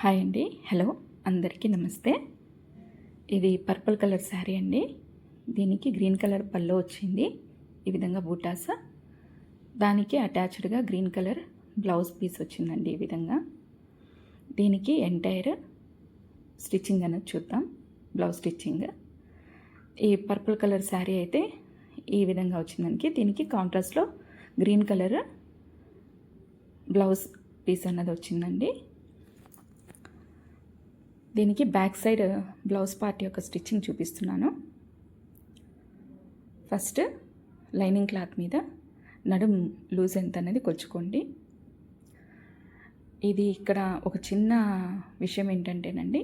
Hi అండి. Hello, అందరికీ నమస్తే. ఇది పర్పుల్ కలర్ శారీ అండి. దీనికి గ్రీన్ కలర్ పల్లో వచ్చింది. ఈ విధంగా బూటాస్, దానికి అటాచ్డ్గా గ్రీన్ కలర్ బ్లౌజ్ పీస్ వచ్చిందండి. ఈ విధంగా దీనికి ఎంటైర్ స్టిచ్చింగ్ అనేది చూద్దాం. బ్లౌజ్ స్టిచ్చింగ్ ఈ పర్పుల్ కలర్ శారీ అయితే ఈ విధంగా వచ్చిందానికి. దీనికి కాంట్రాస్ట్లో గ్రీన్ కలర్ బ్లౌజ్ పీస్ అన్నది వచ్చిందండి. దీనికి బ్యాక్ సైడ్ బ్లౌజ్ పార్ట్ యొక్క స్టిచ్చింగ్ చూపిస్తున్నాను. ఫస్ట్ లైనింగ్ క్లాత్ మీద నడుం లూజ్ ఎంత అనేది కొలుచుకోండి. ఇది ఇక్కడ ఒక చిన్న విషయం ఏంటంటేనండి,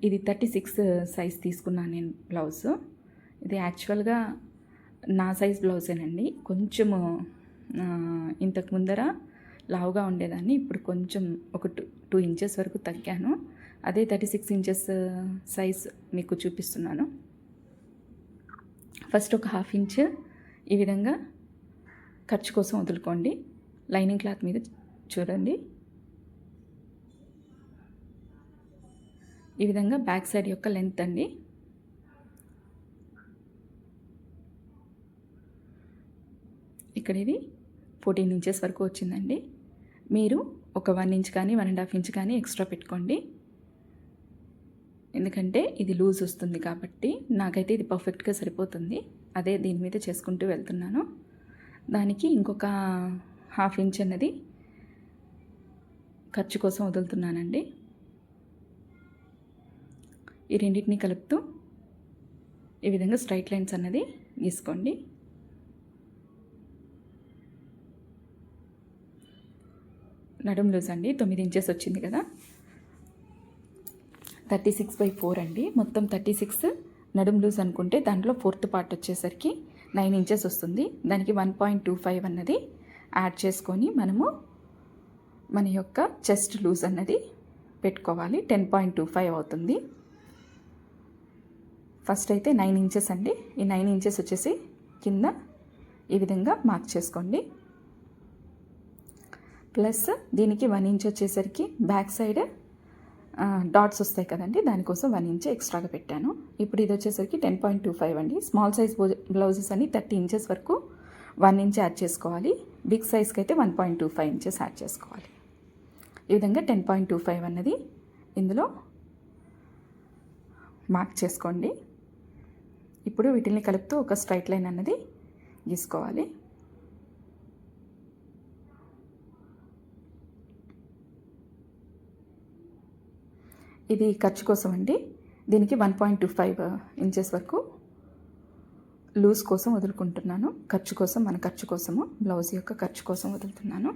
ఇది 36 సైజ్ తీసుకున్నాను నేను బ్లౌజ్. ఇది యాక్చువల్గా నా సైజ్ బ్లౌజేనండి. కొంచెము ఇంతకు ముందర లావుగా ఉండేదాన్ని, ఇప్పుడు కొంచెం ఒక 2 ఇంచెస్ వరకు తగ్గాను. అదే 36 ఇంచెస్ సైజ్ మీకు చూపిస్తున్నాను. ఫస్ట్ ఒక 1/2 ఇంచ్ ఈ విధంగా ఖర్చు కోసం వదులుకోండి. లైనింగ్ క్లాత్ మీద చూడండి. ఈ విధంగా బ్యాక్ సైడ్ యొక్క లెంత్ అండి. ఇక్కడ ఇది 14 ఇంచెస్ వరకు వచ్చిందండి. మీరు ఒక 1 ఇంచ్ కానీ 1.5 ఇంచ్ కానీ ఎక్స్ట్రా పెట్టుకోండి. ఎందుకంటే ఇది లూజ్ వస్తుంది కాబట్టి నాకైతే ఇది పర్ఫెక్ట్గా సరిపోతుంది. అదే దీని మీద చేసుకుంటూ వెళ్తున్నాను. దానికి ఇంకొక 1/2 ఇంచ్ అన్నది ఖర్చు కోసం వదులుతున్నానండి. ఈ రెండింటిని కలుపుతూ ఈ విధంగా స్ట్రైట్ లైన్స్ అన్నది గీసుకోండి. నడుం లూజ్ అండి 9 ఇంచెస్ వచ్చింది కదా. 36/4 అండి. మొత్తం 36 నడుం లూజ్ అనుకుంటే దాంట్లో 4th పార్ట్ వచ్చేసరికి 9 ఇంచెస్ వస్తుంది. దానికి 1.25 అన్నది యాడ్ చేసుకొని మనము మన యొక్క చెస్ట్ లూజ్ అన్నది పెట్టుకోవాలి. 10.25 అవుతుంది. ఫస్ట్ అయితే 9 ఇంచెస్ అండి. ఈ 9 ఇంచెస్ వచ్చేసి కింద ఈ విధంగా మార్క్ చేసుకోండి. ప్లస్ దీనికి 1 ఇంచ్ వచ్చేసరికి బ్యాక్ సైడ్ డాట్స్ వస్తాయి కదండి, దానికోసం 1 ఇంచ్ ఎక్స్ట్రాగా పెట్టాను. ఇప్పుడు ఇది వచ్చేసరికి 10.25 అండి. స్మాల్ సైజ్ బ్లౌజెస్ అని 30 ఇంచెస్ వరకు 1 ఇంచ్ యాడ్ చేసుకోవాలి. బిగ్ సైజ్కి అయితే 1.25 ఇంచెస్ యాడ్ చేసుకోవాలి. ఈ విధంగా 10.25 అన్నది ఇందులో మార్క్ చేసుకోండి. ఇప్పుడు వీటిని కలుపుతూ ఒక స్ట్రైట్ లైన్ అన్నది గీసుకోవాలి. ఇది ఖర్చు కోసం అండి. దీనికి 1.25 ఇంచెస్ వరకు లూజ్ కోసం వదులుకుంటున్నాను. ఖర్చు కోసం, మన ఖర్చు కోసము, బ్లౌజ్ యొక్క ఖర్చు కోసం వదులుతున్నాను.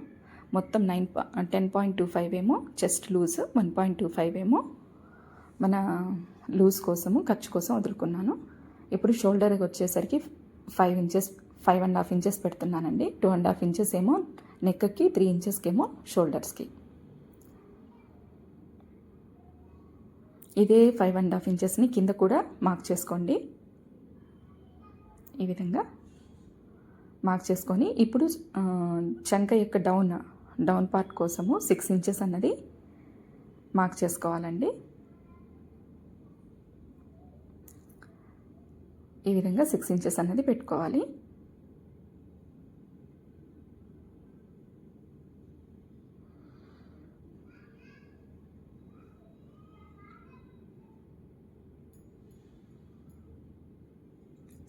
మొత్తం 10.25 ఏమో చెస్ట్ లూజ్, 1.25 ఏమో మన లూజ్ కోసము, ఖర్చు కోసం వదులుకున్నాను. ఇప్పుడు షోల్డర్కి వచ్చేసరికి 5.5 ఇంచెస్ పెడుతున్నానండి. 2.5 ఇంచెస్ ఏమో నెక్కి, 3 ఇంచెస్కి ఏమో షోల్డర్స్కి. ఇదే 5.5 ఇంచెస్ని కింద కూడా మార్క్ చేసుకోండి. ఈ విధంగా మార్క్ చేసుకొని ఇప్పుడు చంక యొక్క డౌన్ పార్ట్ కోసము 6 ఇంచెస్ అన్నది మార్క్ చేసుకోవాలండి. ఈ విధంగా 6 ఇంచెస్ అన్నది పెట్టుకోవాలి.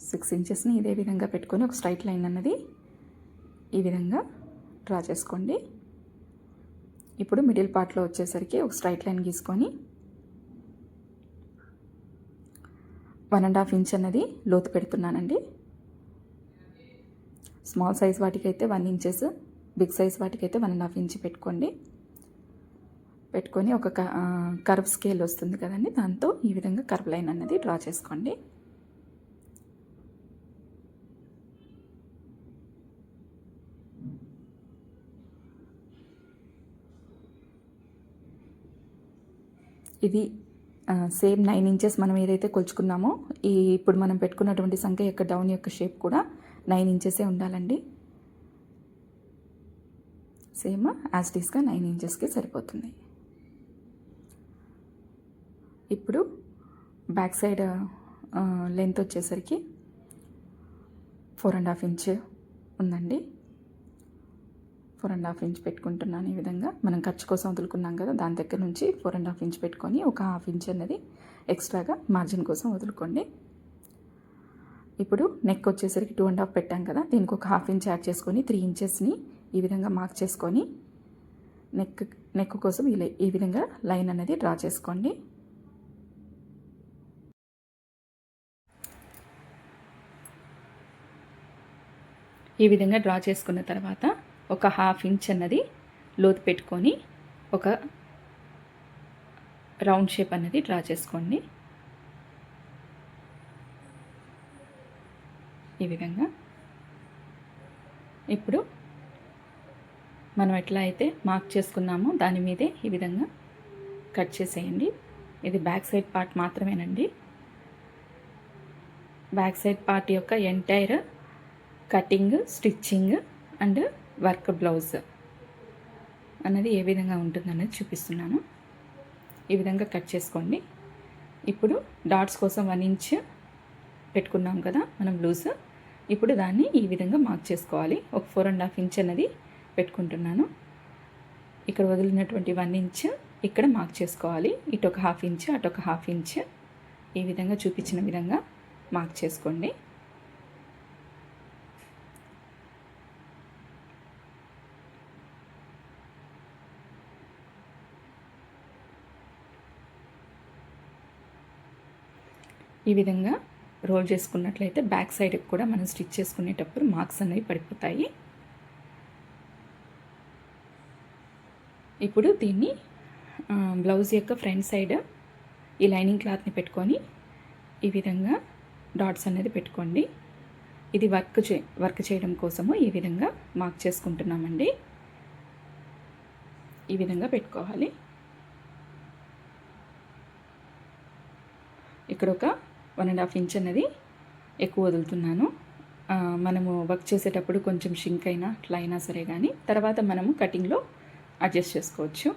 సిక్స్ ఇంచెస్ని ఇదే విధంగా పెట్టుకొని ఒక స్ట్రైట్ లైన్ అన్నది ఈ విధంగా డ్రా చేసుకోండి. ఇప్పుడు మిడిల్ పార్ట్లో వచ్చేసరికి ఒక స్ట్రైట్ లైన్ గీసుకొని 1.5 ఇంచ్ అన్నది లోతు పెడుతున్నానండి. స్మాల్ సైజ్ వాటికైతే 1 ఇంచెస్, బిగ్ సైజ్ వాటికైతే 1.5 ఇంచ్ పెట్టుకోండి. పెట్టుకొని ఒక కర్వ్ స్కేల్ వస్తుంది కదండి, దాంతో ఈ విధంగా కర్వ్ లైన్ అన్నది డ్రా చేసుకోండి. ఇది సేమ్ 9 ఇంచెస్ మనం ఏదైతే కొలుచుకున్నామో ఇప్పుడు మనం పెట్టుకున్నటువంటి సంఖ్య యొక్క డౌన్ యొక్క షేప్ కూడా 9 ఇంచెసే ఉండాలండి. సేమ్ యాజ్ ఇట్ ఈస్గా 9 ఇంచెస్కి సరిపోతుంది. ఇప్పుడు బ్యాక్ సైడ్ లెంత్ వచ్చేసరికి 4.5 ఇంచ్ ఉందండి. 4.5 ఇంచ్ పెట్టుకుంటున్నాను. ఈ విధంగా మనం ఖర్చు కోసం వదులుకున్నాం కదా, దాని దగ్గర నుంచి 4.5 ఇంచ్ పెట్టుకొని ఒక 1/2 ఇంచ్ అనేది ఎక్స్ట్రాగా మార్జిన్ కోసం వదులుకోండి. ఇప్పుడు నెక్ వచ్చేసరికి 2.5 పెట్టాం కదా, దీనికి ఒక 1/2 ఇంచ్ యాడ్ చేసుకొని 3 ఇంచెస్ని ఈ విధంగా మార్క్ చేసుకొని నెక్ కోసం ఈ విధంగా లైన్ అనేది డ్రా చేసుకోండి. ఈ విధంగా డ్రా చేసుకున్న తర్వాత ఒక 1/2 ఇంచ్ అన్నది లోతు పెట్టుకొని ఒక రౌండ్ షేప్ అనేది డ్రా చేసుకోండి. ఈ విధంగా ఇప్పుడు మనం ఎట్లా అయితే మార్క్ చేసుకున్నామో దాని మీదే ఈ విధంగా కట్ చేసేయండి. ఇది బ్యాక్ సైడ్ పార్ట్ మాత్రమేనండి. బ్యాక్ సైడ్ పార్ట్ యొక్క entire cutting, stitching and work blouse అన్నది ఏ విధంగా ఉంటుందనేది చూపిస్తున్నాను. ఈ విధంగా కట్ చేసుకోండి. ఇప్పుడు డాట్స్ కోసం 1 ఇంచ్ పెట్టుకున్నాం కదా మనం లూజ్, ఇప్పుడు దాన్ని ఈ విధంగా మార్క్ చేసుకోవాలి. ఒక 4.5 ఇంచ్ అనేది పెట్టుకుంటున్నాను. ఇక్కడ వదిలినటువంటి 1 ఇంచ్ ఇక్కడ మార్క్ చేసుకోవాలి. ఇటు ఒక 1/2 ఇంచ్, అటు ఒక 1/2 ఇంచ్ ఈ విధంగా చూపించిన విధంగా మార్క్ చేసుకోండి. ఈ విధంగా రోల్ చేసుకున్నట్లయితే బ్యాక్ సైడ్కి కూడా మనం స్టిచ్ చేసుకునేటప్పుడు మార్క్స్ అనేవి పడిపోతాయి. ఇప్పుడు దీన్ని బ్లౌజ్ యొక్క ఫ్రంట్ సైడ్ ఈ లైనింగ్ క్లాత్ని పెట్టుకొని ఈ విధంగా డాట్స్ అనేది పెట్టుకోండి. ఇది వర్క్ చేయడం కోసము ఈ విధంగా మార్క్ చేసుకుంటున్నామండి. ఈ విధంగా పెట్టుకోవాలి. ఇక్కడ ఒక 1.5 ఇంచ్ అనేది ఎక్కువ వదులుతున్నాను. మనము వర్క్ చేసేటప్పుడు కొంచెం షింక్ అయినా అట్లా అయినా సరే కానీ తర్వాత మనము కటింగ్లో అడ్జస్ట్ చేసుకోవచ్చు.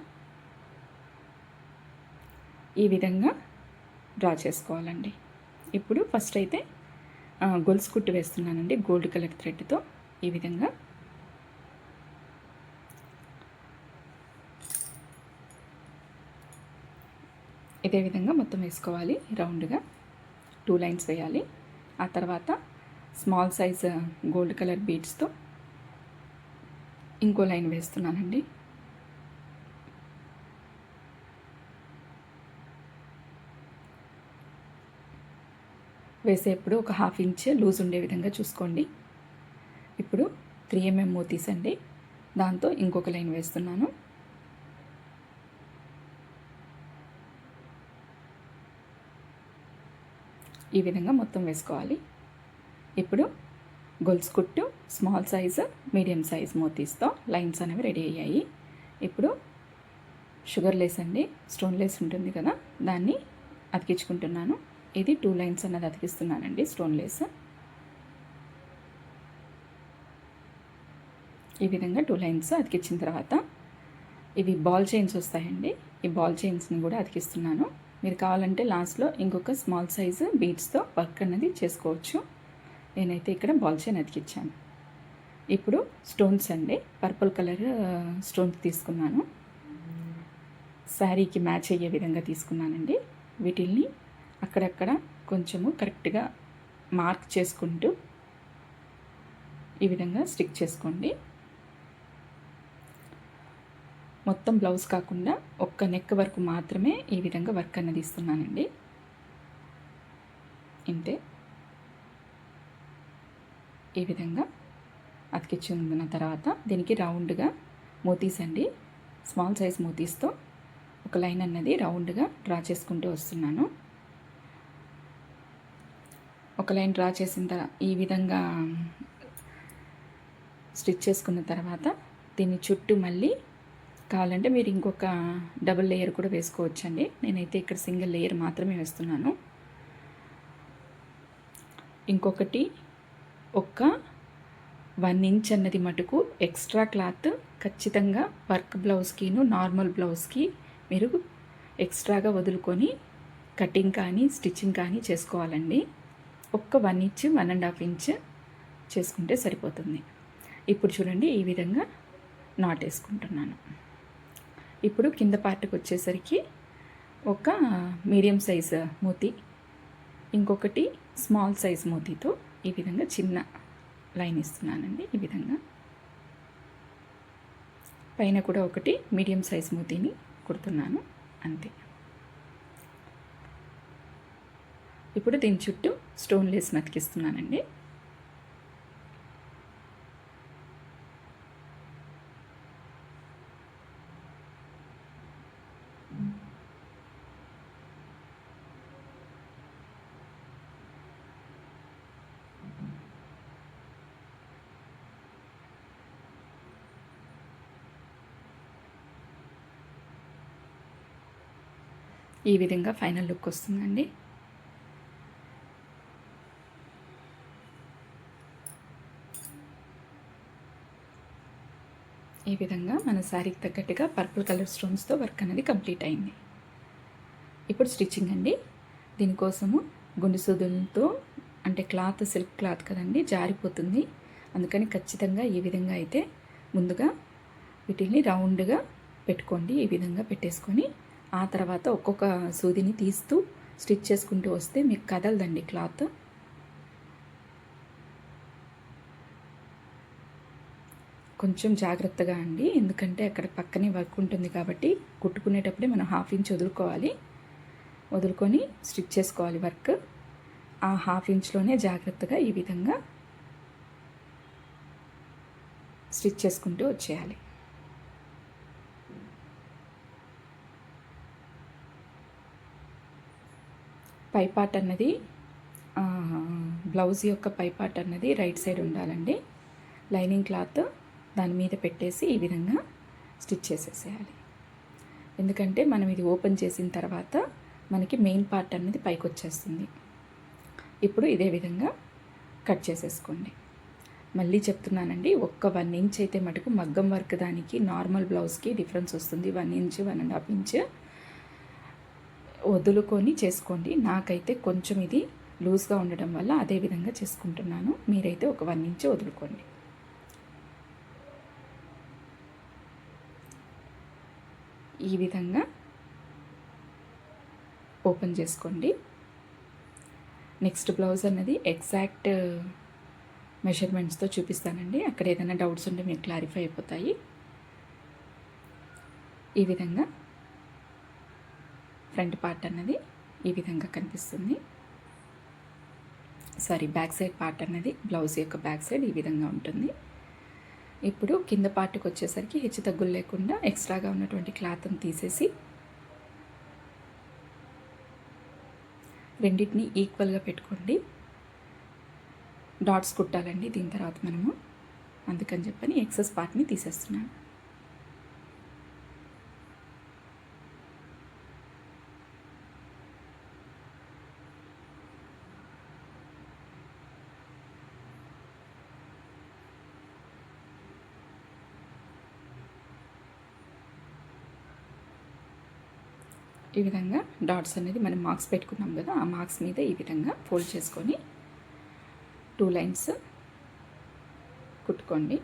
ఈ విధంగా డ్రా చేసుకోవాలండి. ఇప్పుడు ఫస్ట్ అయితే గొలుసు కుట్టు వేస్తున్నానండి గోల్డ్ కలర్ థ్రెడ్తో. ఈ విధంగా ఇదే విధంగా మొత్తం వేసుకోవాలి. రౌండ్గా 2 లైన్స్ వేయాలి. ఆ తర్వాత స్మాల్ సైజ్ గోల్డ్ కలర్ బీడ్స్తో ఇంకో లైన్ వేస్తున్నానండి. వేసేప్పుడు ఒక 1/2 ఇంచ్ లూజ్ ఉండే విధంగా చూసుకోండి. ఇప్పుడు 3 mm మోతీస్ అండి, దాంతో ఇంకొక లైన్ వేస్తున్నాను. ఈ విధంగా మొత్తం వేసుకోవాలి. ఇప్పుడు గొలుసు కుట్టు, స్మాల్ సైజు, మీడియం సైజ్ మోతీస్తో లైన్స్ అనేవి రెడీ అయ్యాయి. ఇప్పుడు షుగర్ లేస్ అండి, స్టోన్ లేస్ ఉంటుంది కదా, దాన్ని అతికించుకుంటున్నాను. ఇది 2 లైన్స్ అన్నది అతికిస్తున్నానండి స్టోన్ లేస్. ఈ విధంగా 2 లైన్స్ అతికించిన తర్వాత ఇవి బాల్ చైన్స్ వస్తాయండి. ఈ బాల్ చైన్స్ని కూడా అతికిస్తున్నాను. మీరు కావాలంటే లాస్ట్లో ఇంకొక స్మాల్ సైజు బీడ్స్తో వర్క్ అనేది చేసుకోవచ్చు. నేనైతే ఇక్కడ బాల్ చైన్ అతికించాను. ఇప్పుడు స్టోన్స్ అండి, పర్పుల్ కలర్ స్టోన్స్ తీసుకున్నాను. శారీకి మ్యాచ్ అయ్యే విధంగా తీసుకున్నానండి. వీటిల్ని అక్కడక్కడ కొంచెము కరెక్ట్గా మార్క్ చేసుకుంటూ ఈ విధంగా స్టిక్ చేసుకోండి. మొత్తం బ్లౌజ్ కాకుండా ఒక్క నెక్ వరకు మాత్రమే ఈ విధంగా వర్క్ అన్నది ఇస్తున్నానండి. ఇంతే. ఈ విధంగా అతికించుకున్న తర్వాత దీనికి రౌండ్గా మోతీస్ అండి, స్మాల్ సైజ్ మోతీస్తో ఒక లైన్ అన్నది రౌండ్గా డ్రా చేసుకుంటూ వస్తున్నాను. ఒక లైన్ డ్రా చేసిన ఈ విధంగా స్టిచ్ చేసుకున్న తర్వాత దీన్ని చుట్టూ మళ్ళీ కావాలంటే మీరు ఇంకొక డబుల్ లేయర్ కూడా వేసుకోవచ్చండి. నేనైతే ఇక్కడ సింగిల్ లేయర్ మాత్రమే వేస్తున్నాను. ఇంకొకటి ఒక 1 ఇంచ్ అన్నది మటుకు ఎక్స్ట్రా క్లాత్ ఖచ్చితంగా వర్క్ బ్లౌజ్కిను నార్మల్ బ్లౌజ్కి మీరు ఎక్స్ట్రాగా వదులుకొని కటింగ్ కానీ స్టిచ్చింగ్ కానీ చేసుకోవాలండి. ఒక్క 1 ఇంచ్ 1.5 ఇంచ్ చేసుకుంటే సరిపోతుంది. ఇప్పుడు చూడండి ఈ విధంగా నాట్ వేసుకుంటున్నాను. ఇప్పుడు కింద పార్ట్కి వచ్చేసరికి ఒక మీడియం సైజ్ మూతి, ఇంకొకటి స్మాల్ సైజ్ మూతితో ఈ విధంగా చిన్న లైన్ ఇస్తున్నానండి. ఈ విధంగా పైన కూడా ఒకటి మీడియం సైజ్ మూతిని కుడుతున్నాను అంతే. ఇప్పుడు దీని చుట్టూ స్టోన్ లేస్ అతికిస్తున్నానండి. ఈ విధంగా ఫైనల్ లుక్ వస్తుందండి. ఈ విధంగా మన శారీకి తగ్గట్టుగా పర్పుల్ కలర్ స్టోన్స్తో వర్క్ అనేది కంప్లీట్ అయింది. ఇప్పుడు స్టిచ్చింగ్ అండి. దీనికోసము గుండు సూదులతో, అంటే క్లాత్ సిల్క్ క్లాత్ కదండి, జారిపోతుంది. అందుకని ఖచ్చితంగా ఈ విధంగా అయితే ముందుగా వీటిని రౌండ్గా పెట్టుకోండి. ఈ విధంగా పెట్టేసుకొని ఆ తర్వాత ఒక్కొక్క సూదిని తీస్తూ స్టిచ్ చేసుకుంటూ వస్తే మీకు కదలదండి క్లాత్. కొంచెం జాగ్రత్తగా అండి, ఎందుకంటే అక్కడ పక్కనే వర్క్ ఉంటుంది కాబట్టి కుట్టుకునేటప్పుడే మనం 1/2 ఇంచ్ వదులుకొని స్టిచ్ చేసుకోవాలి వర్క్. ఆ 1/2 ఇంచ్లోనే జాగ్రత్తగా ఈ విధంగా స్టిచ్ చేసుకుంటూ వచ్చేయాలి. పై పార్ట్ అన్నది బ్లౌజ్ యొక్క పై పార్ట్ అన్నది రైట్ సైడ్ ఉండాలండి. లైనింగ్ క్లాత్ దాని మీద పెట్టేసి ఈ విధంగా స్టిచ్ చేసేసేయాలి. ఎందుకంటే మనం ఇది ఓపెన్ చేసిన తర్వాత మనకి మెయిన్ పార్ట్ అనేది పైకి వచ్చేస్తుంది. ఇప్పుడు ఇదే విధంగా కట్ చేసేసుకోండి. మళ్ళీ చెప్తున్నానండి, ఒక్క 1 ఇంచ్ అయితే మటుకు మగ్గం వర్క్ దానికి నార్మల్ బ్లౌజ్కి డిఫరెన్స్ వస్తుంది. 1 ఇంచ్ 1.5 ఇంచ్ వదులుకొని చేసుకోండి. నాకైతే కొంచెం ఇది లూజ్గా ఉండడం వల్ల అదే విధంగా చేసుకుంటున్నాను. మీరైతే ఒక 1 ఇంచ్ వదులుకోండి. ఈ విధంగా ఓపెన్ చేసుకోండి. నెక్స్ట్ బ్లౌజ్ అన్నది ఎగ్జాక్ట్ మెజర్మెంట్స్తో చూపిస్తానండి. అక్కడ ఏదైనా డౌట్స్ ఉంటే మీకు క్లారిఫై అయిపోతాయి. ఈ విధంగా ఫ్రంట్ పార్ట్ అన్నది ఈ విధంగా కనిపిస్తుంది. బ్యాక్ సైడ్ పార్ట్ అన్నది బ్లౌజ్ యొక్క బ్యాక్ సైడ్ ఈ విధంగా ఉంటుంది. ఇప్పుడు కింద పార్ట్కి వచ్చేసరికి హెచ్చు తగ్గులు లేకుండా ఎక్స్ట్రాగా ఉన్నటువంటి క్లాత్ని తీసేసి రెండింటిని ఈక్వల్గా పెట్టుకోండి. డాట్స్ కుట్టాలండి దీని తర్వాత మనము, అందుకని చెప్పని ఎక్సెస్ పార్ట్ని తీసేస్తున్నాను. ఈ విధంగా డాట్స్ అనేది మనం మార్క్స్ పెట్టుకున్నాం కదా, ఆ మార్క్స్ మీద ఈ విధంగా ఫోల్డ్ చేసుకొని 2 లైన్స్ కుట్టుకోండి.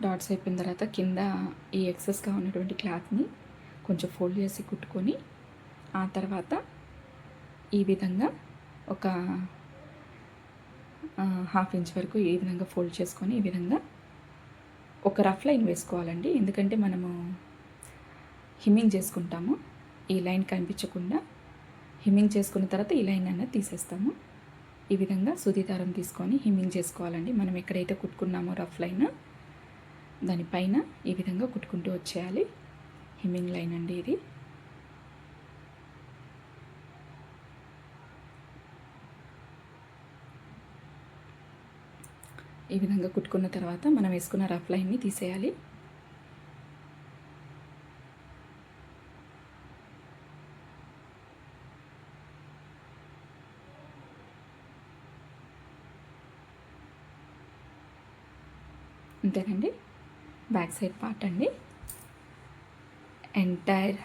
డాట్స్ అయిపోయిన తర్వాత కింద ఈ ఎక్సెస్గా ఉన్నటువంటి క్లాత్ని కొంచెం ఫోల్డ్ చేసి కుట్టుకొని ఆ తర్వాత ఈ విధంగా ఒక 1/2 ఇంచ్ వరకు ఈ విధంగా ఫోల్డ్ చేసుకొని ఈ విధంగా ఒక రఫ్ లైన్ వేసుకోవాలండి. ఎందుకంటే మనము హిమ్మింగ్ చేసుకుంటాము. ఈ లైన్ కనిపించకుండా హిమ్మింగ్ చేసుకున్న తర్వాత ఈ లైన్ అనేది తీసేస్తాము. ఈ విధంగా సూది దారం తీసుకొని హిమ్మింగ్ చేసుకోవాలండి. మనం ఎక్కడైతే కుట్టుకున్నామో రఫ్ లైన్ దానిపైన ఈ విధంగా కుట్టుకుంటూ వచ్చేయాలి. హిమ్మింగ్ లైన్ అండి ఇది. ఈ విధంగా కుట్టుకున్న తర్వాత మనం వేసుకున్న రఫ్ లైన్ని తీసేయాలి. అంతేనండి. బ్యాక్ సైడ్ పార్ట్ అండి. ఎంటైర్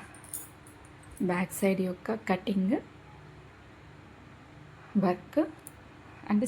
బ్యాక్ సైడ్ యొక్క కటింగ్, వర్క్ అండ్